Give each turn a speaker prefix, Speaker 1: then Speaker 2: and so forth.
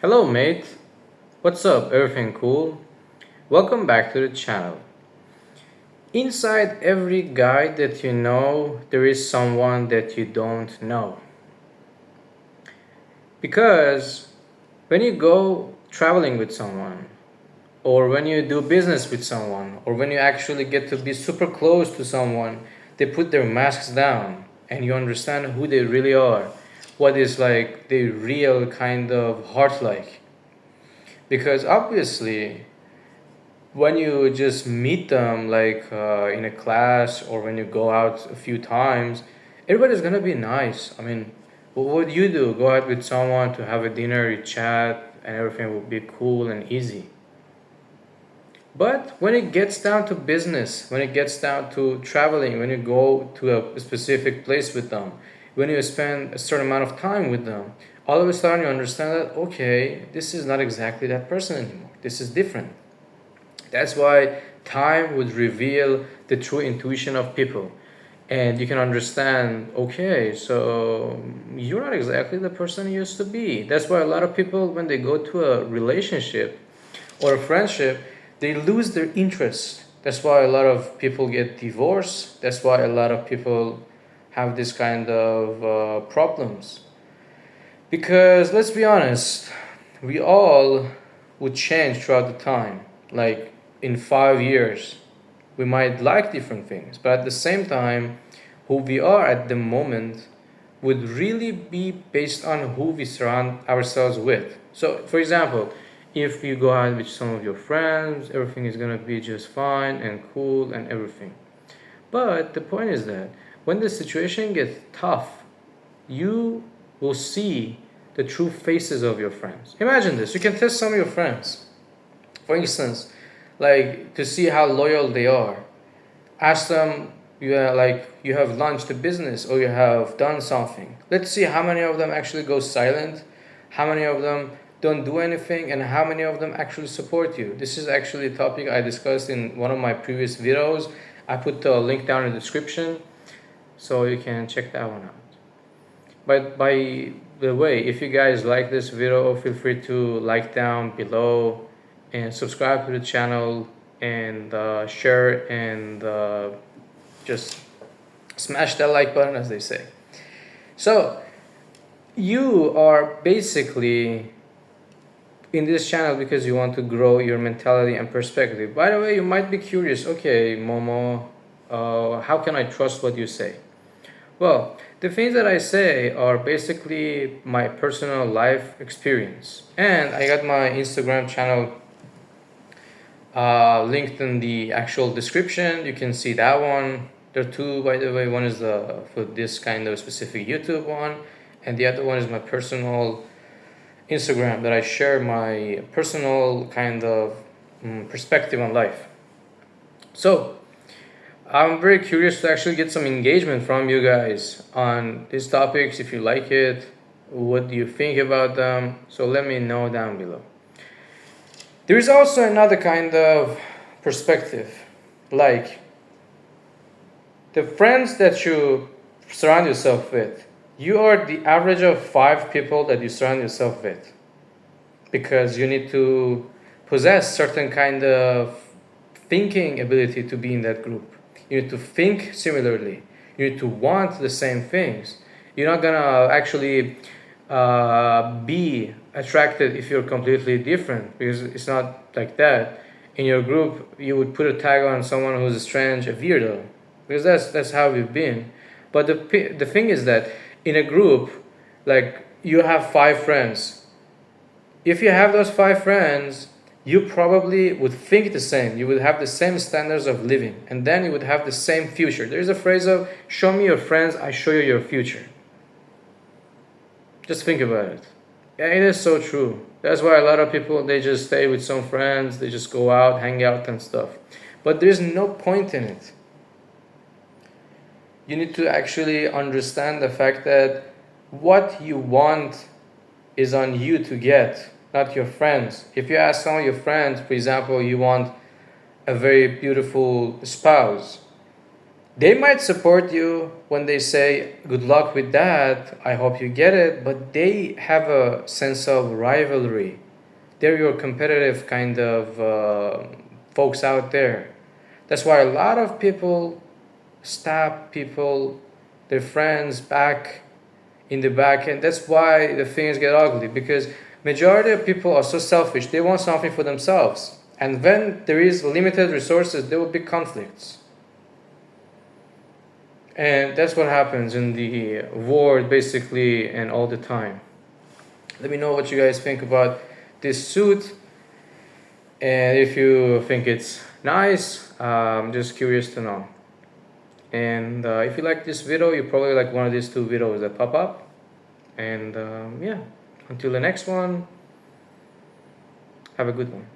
Speaker 1: Hello, mate. What's up? Everything cool? Welcome back to the channel. Inside every guy that you know, there is someone that you don't know. Because when you go traveling with someone, or when you do business with someone, or when you actually get to be super close to someone, they put their masks down and you understand who they really are. What is like the real kind of heart like. Because obviously, when you just meet them in a class or when you go out a few times, everybody's gonna be nice. I mean, what would you do? Go out with someone to have a dinner, you chat, and everything will be cool and easy. But when it gets down to business, when it gets down to traveling, when you go to a specific place with them, when you spend a certain amount of time with them, all of a sudden you understand that, okay, this is not exactly that person anymore. This is different. That's why time would reveal the true intuition of people. And you can understand, okay, so you're not exactly the person you used to be. That's why a lot of people, when they go to a relationship or a friendship, they lose their interest. That's why a lot of people get divorced. That's why a lot of people have this kind of problems. Because let's be honest, we all would change throughout the time. Like in 5 years, we might like different things, but at the same time, who we are at the moment would really be based on who we surround ourselves with. So, for example, if you go out with some of your friends, everything is gonna be just fine and cool and everything. But the point is that when the situation gets tough, you will see the true faces of your friends. Imagine this, you can test some of your friends. For instance, like to see how loyal they are. Ask them, you have launched a business or you have done something. Let's see how many of them actually go silent, how many of them don't do anything, and how many of them actually support you. This is actually a topic I discussed in one of my previous videos. I put the link down in the description so you can check that one out. But by the way, if you guys like this video, feel free to like down below and subscribe to the channel and share and just smash that like button, as they say. So you are basically in this channel because you want to grow your mentality and perspective. By the way, you might be curious, okay, Momo, how can I trust what you say? Well, the things that I say are basically my personal life experience. And I got my Instagram channel linked in the actual description. You can see that one. There are two, by the way. One is for this kind of specific YouTube one, and the other one is my personal Instagram that I share my personal kind of perspective on life. So, I'm very curious to actually get some engagement from you guys on these topics. If you like it, what do you think about them? So let me know down below. There is also another kind of perspective, like the friends that you surround yourself with. You are the average of 5 people that you surround yourself with, because you need to possess certain kind of thinking ability to be in that group. You need to think similarly. You need to want the same things. You're not gonna actually be attracted if you're completely different, because it's not like that. In your group, you would put a tag on someone who's strange, a weirdo, because that's how we've been. But the thing is that in a group, like you have 5 friends. If you have those 5 friends, you probably would think the same. You would have the same standards of living, and then you would have the same future. There's a phrase of, show me your friends, I show you your future. Just think about it. Yeah, it is so true. That's why a lot of people, they just stay with some friends, they just go out, hang out and stuff. But there's no point in it. You need to actually understand the fact that what you want is on you to get, not your friends. If you ask some of your friends, for example, you want a very beautiful spouse, They might support you when they say, good luck with that, I hope you get it, but they have a sense of rivalry. They're your competitive kind of folks out there. That's why a lot of people stab people, their friends back in the back, and that's why the things get ugly, because majority of people are so selfish. They want something for themselves, and when there is limited resources, there will be conflicts. And that's what happens in the war, basically, and all the time. Let me know what you guys think about this suit, and if you think it's nice. I'm just curious to know. And if you like this video, you probably like one of these two videos that pop up. And yeah, until the next one, have a good one.